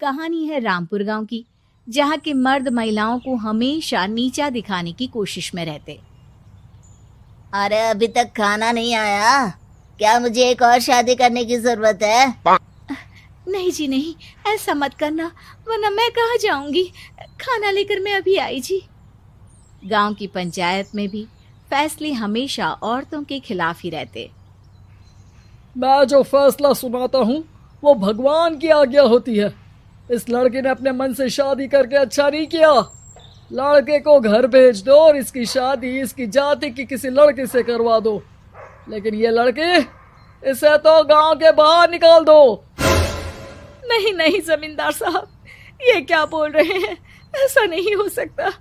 कहानी है रामपुर गांव की, जहां के मर्द महिलाओं को हमेशा नीचा दिखाने की कोशिश में रहते। अरे अभी तक खाना नहीं आया क्या? मुझे एक और शादी करने की जरूरत है। नहीं जी नहीं, ऐसा मत करना, वरना मैं कहाँ जाऊंगी। खाना लेकर मैं अभी आई जी। गांव की पंचायत में भी फैसले हमेशा औरतों के खिलाफ ही रहते। मैं जो फैसला सुनाता हूँ वो भगवान की आज्ञा होती है। इस लड़के ने अपने मन से शादी करके अच्छा नहीं किया। लड़के को घर भेज दो और इसकी शादी इसकी जाति की किसी लड़के से करवा दो। लेकिन ये लड़की, इसे तो गांव के बाहर निकाल दो। नहीं नहीं जमींदार साहब, ये क्या बोल रहे हैं? ऐसा नहीं हो सकता।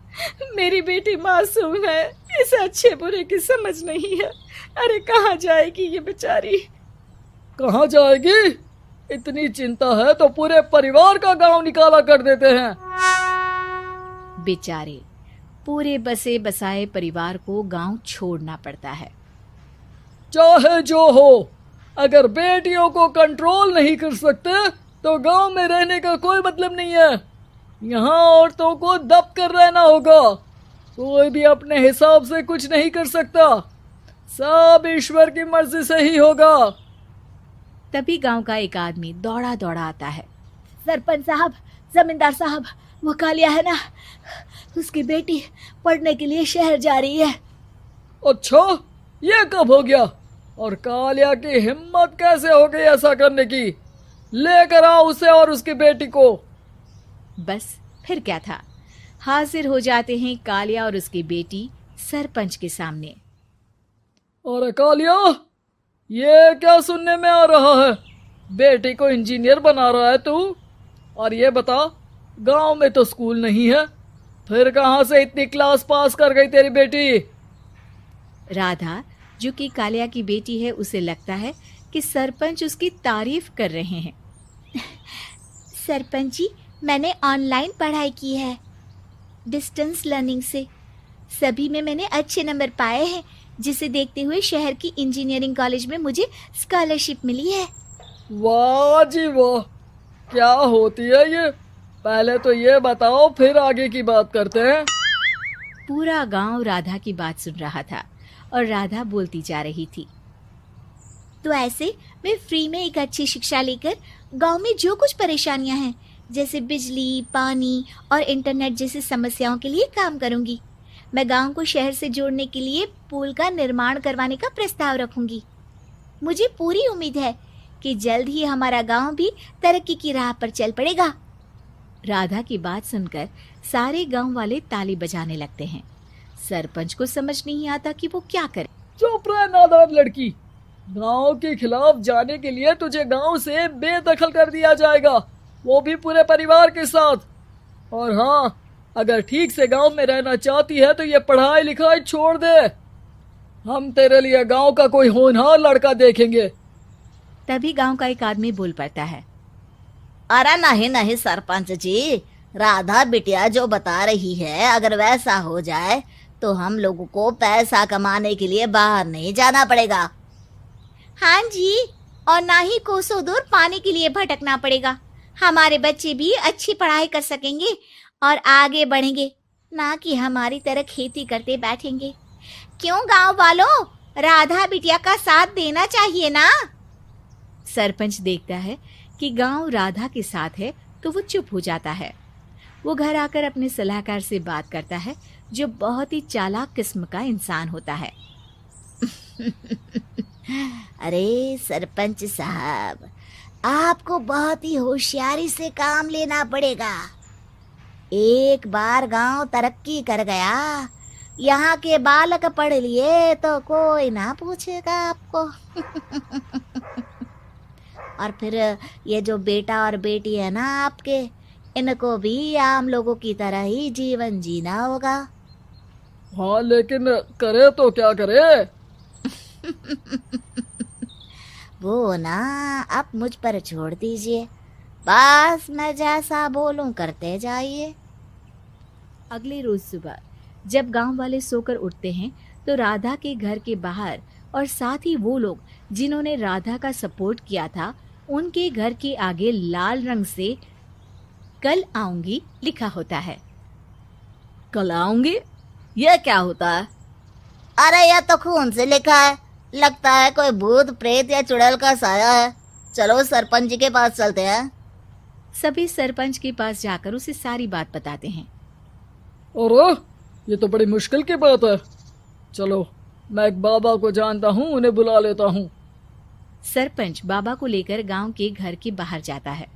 मेरी बेटी मासूम है, इसे अच्छे बुरे की समझ नहीं है। अरे कहाँ जाएगी ये बेचारी? कहाँ जाएगी? इतनी चिंता है तो पूरे परिवार का गांव निकाला कर देते हैं। बेचारे पूरे बसे बसाए परिवार को गांव छोड़ना पड़ता है। चाहे जो हो, अगर बेटियों को कंट्रोल नहीं कर सकते तो गांव में रहने का कोई मतलब नहीं है। यहाँ औरतों को दब कर रहना होगा। कोई भी अपने हिसाब से कुछ नहीं कर सकता, सब ईश्वर की मर्जी से ही होगा। तभी गांव का एक आदमी दौड़ा दौड़ा आता है। सरपंच साहब, जमींदार साहब, वो कालिया है ना, उसकी बेटी पढ़ने के लिए शहर जा रही है। अच्छा, ये कब हो गया? और कालिया की हिम्मत कैसे हो गई ऐसा करने की? लेकर आओ उसे और उसकी बेटी को। बस फिर क्या था, हाजिर हो जाते हैं कालिया और उसकी बेटी सरपंच के सामने। अरे कालिया, ये क्या सुनने में आ रहा है? बेटी को इंजीनियर बना रहा है तू? और ये बता, गांव में तो स्कूल नहीं है, फिर कहां से इतनी क्लास पास कर गई तेरी बेटी? राधा, जो कि कालिया की बेटी है, उसे लगता है कि सरपंच उसकी तारीफ कर रहे हैं। सरपंच जी, मैंने ऑनलाइन पढ़ाई की है, डिस्टेंस लर्निंग से। सभी में मैंने अच्छे नंबर पाए हैं, जिसे देखते हुए शहर की इंजीनियरिंग कॉलेज में मुझे स्कॉलरशिप मिली है। वाह जी वाह, क्या होती है ये? पहले तो ये बताओ, फिर आगे की बात करते हैं। पूरा गांव राधा की बात सुन रहा था और राधा बोलती जा रही थी। तो ऐसे मैं फ्री में एक अच्छी शिक्षा लेकर गांव में जो कुछ परेशानियां हैं, जैसे बिजली, पानी और इंटरनेट जैसी समस्याओं के लिए काम करूंगी। मैं गांव को शहर से जोड़ने के लिए पुल का निर्माण करवाने का प्रस्ताव रखूंगी। मुझे पूरी उम्मीद है कि जल्द ही हमारा गांव भी तरक्की की राह पर चल पड़ेगा। राधा की बात सुनकर सारे गांव वाले ताली बजाने लगते हैं। सरपंच को समझ नहीं आता कि वो क्या करे। चुप रह नादान लड़की, गांव के खिलाफ जाने के लिए तुझे गांव से बेदखल कर दिया जाएगा, वो भी पूरे परिवार के साथ। और हाँ, अगर ठीक से गांव में रहना चाहती है तो ये पढ़ाई लिखाई छोड़ दे। हम तेरे लिए गांव का कोई होनहार लड़का देखेंगे। तभी गांव का एक आदमी बोल पड़ता है। अरे नहीं नहीं सरपंच जी, राधा बिटिया जो बता रही है, अगर वैसा हो जाए तो हम लोगों को पैसा कमाने के लिए बाहर नहीं जाना पड़ेगा। हाँ जी, और ना ही कोसों दूर पानी के लिए भटकना पड़ेगा। हमारे बच्चे भी अच्छी पढ़ाई कर सकेंगे और आगे बढ़ेंगे, ना कि हमारी तरह खेती करते बैठेंगे। क्यों गांव वालों, राधा बिटिया का साथ देना चाहिए ना। सरपंच देखता है कि गांव राधा के साथ है तो वो चुप हो जाता है। वो घर आकर अपने सलाहकार से बात करता है, जो बहुत ही चालाक किस्म का इंसान होता है। अरे सरपंच साहब, आपको बहुत ही होशियारी से काम लेना पड़ेगा। एक बार गांव तरक्की कर गया, यहाँ के बालक पढ़ लिए तो कोई ना पूछेगा आपको। और फिर ये जो बेटा और बेटी है ना आपके, इनको भी आम लोगों की तरह ही जीवन जीना होगा। हाँ, लेकिन करे तो क्या करे? वो ना आप मुझ पर छोड़ दीजिए, बस मैं जैसा बोलूं करते जाइए। अगले रोज सुबह जब गांव वाले सोकर उठते हैं तो राधा के घर के बाहर और साथ ही वो लोग जिन्होंने राधा का सपोर्ट किया था, उनके घर के आगे लाल रंग से कल आऊंगी लिखा होता है। कल आऊंगी, यह क्या होता है? अरे यह तो खून से लिखा है, लगता है कोई भूत प्रेत या चुड़ैल का साया है। चलो सरपंच जी के पास चलते हैं। सभी सरपंच के पास जाकर उसे सारी बात बताते हैं। अरे ये तो बड़ी मुश्किल की बात है। चलो मैं एक बाबा को जानता हूँ, उन्हें बुला लेता हूँ। सरपंच बाबा को लेकर गांव के घर के बाहर जाता है।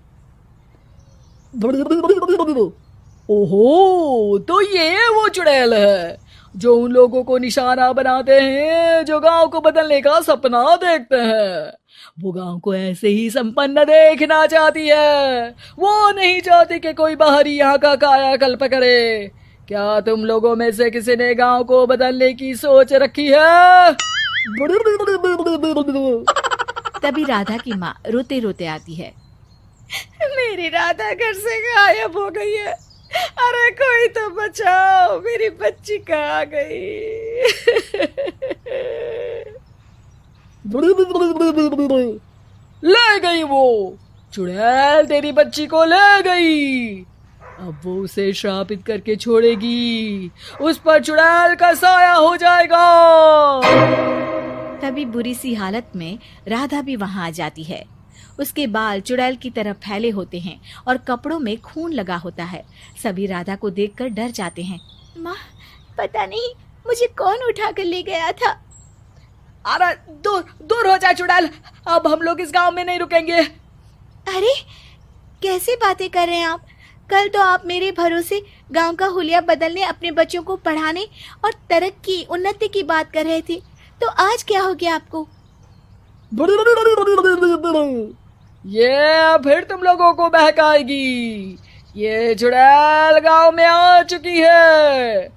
ओहो, तो ये वो चुड़ैल है जो उन लोगों को निशाना बनाते हैं जो गांव को बदलने का सपना देखते हैं। वो गांव को ऐसे ही संपन्न देखना चाहती है, वो नहीं चाहती कि कोई बाहरी यहाँ का कायाकल्प करे। क्या तुम लोगों में से किसी ने गांव को बदलने की सोच रखी है? तभी राधा की माँ रोते रोते आती है। मेरी राधा घर से गायब हो गई है। अरे कोई तो बचाओ, मेरी बच्ची कहाँ गई? ले गई वो चुड़ैल, तेरी बच्ची को ले गई। अब वो उसे श्रापित करके छोड़ेगी, उस पर चुड़ैल का साया हो जाएगा। तभी बुरी सी हालत में राधा भी वहां आ जाती है। उसके बाल चुड़ैल की तरह फैले होते हैं और कपड़ों में खून लगा होता है। सभी राधा को देखकर डर जाते हैं। माँ, पता नहीं मुझे कौन उठा कर ले गया था। अरे दूर दूर हो जा चुड़ैल, अब हम लोग इस गांव में नहीं रुकेंगे। अरे कैसे बातें कर रहे हैं आप? कल तो आप मेरे भरोसे गांव का हुलिया बदलने, अपने बच्चों को पढ़ाने और तरक्की उन्नति की बात कर रहे थे, तो आज क्या हो गया आपको? ये फिर तुम लोगों को बहकाएगी। ये चुड़ैल गांव में आ चुकी है,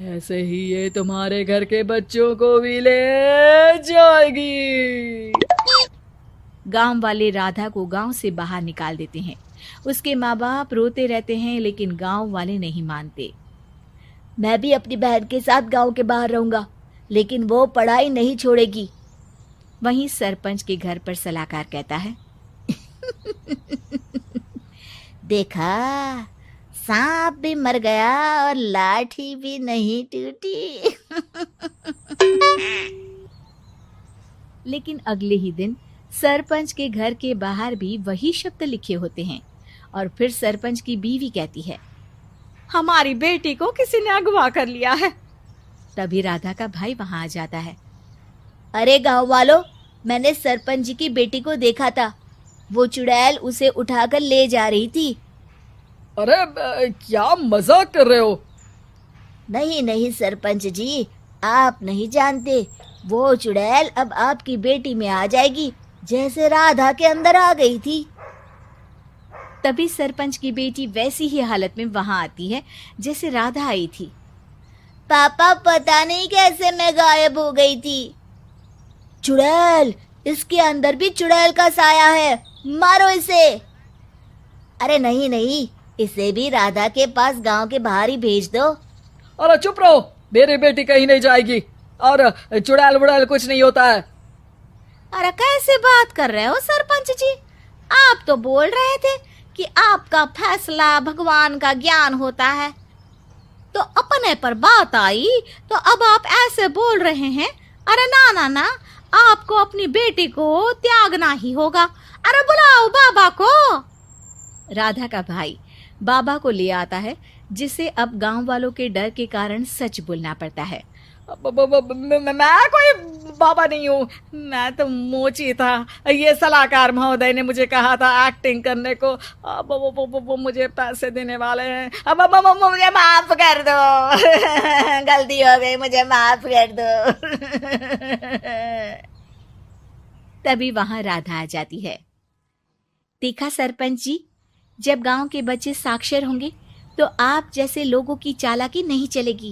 ऐसे ही ये तुम्हारे घर के बच्चों को भी ले जाएगी। गांव वाले राधा को गांव से बाहर निकाल देते हैं। उसके माँ बाप रोते रहते हैं, लेकिन गांव वाले नहीं मानते। मैं भी अपनी बहन के साथ गांव के बाहर रहूंगा, लेकिन वो पढ़ाई नहीं छोड़ेगी। वहीं सरपंच के घर पर सलाहकार कहता है। देखा, सांप भी मर गया और लाठी भी नहीं टूटी। लेकिन अगले ही दिन सरपंच के घर के बाहर भी वही शब्द लिखे होते हैं। और फिर सरपंच की बीवी कहती है, हमारी बेटी को किसी ने अगवा कर लिया है। तभी राधा का भाई वहां आ जाता है। अरे गांव वालों, मैंने सरपंच जी की बेटी को देखा था। वो चुड़ैल उसे उठाकर ले जा रही थी। अरे क्या मजाक कर रहे हो? नहीं नहीं सरपंच जी, आप नहीं जानते। वो चुड़ैल अब आपकी बेटी में आ जाएगी, जैसे राधा के अंदर आ गई थी। तभी सरपंच की बेटी वैसी ही हालत में वहां आती है जैसे राधा आई थी। पापा, पता नहीं कैसे मैं गायब हो गई थी। चुड़ैल, इसके अंदर भी चुड़ैल का साया है, मारो इसे। अरे नहीं नहीं, इसे भी राधा के पास गांव के बाहर ही भेज दो। अरे चुप रहो, मेरी बेटी कहीं नहीं जाएगी और चुड़ैल वुड़ैल कुछ नहीं होता है। अरे कैसे बात कर रहे हो सरपंच जी? आप तो बोल रहे थे कि आपका फैसला भगवान का ज्ञान होता है, तो अपने पर बात आई तो अब आप ऐसे बोल रहे हैं। अरे ना ना ना, आपको अपनी बेटी को त्यागना ही होगा। अरे बुलाओ बाबा को। राधा का भाई बाबा को ले आता है, जिसे अब गांव वालों के डर के कारण सच बोलना पड़ता है। मैं कोई बाबा नहीं हूँ, मैं तो मोची था। ये सलाहकार महोदय ने मुझे कहा था एक्टिंग करने को। अब वो मुझे पैसे देने वाले हैं। अब मुझे माफ कर दो। गलती हो गई, मुझे माफ कर दो। तभी वहां राधा आ जाती है। देखा सरपंच जी, जब गांव के बच्चे साक्षर होंगे तो आप जैसे लोगों की चालाकी नहीं चलेगी।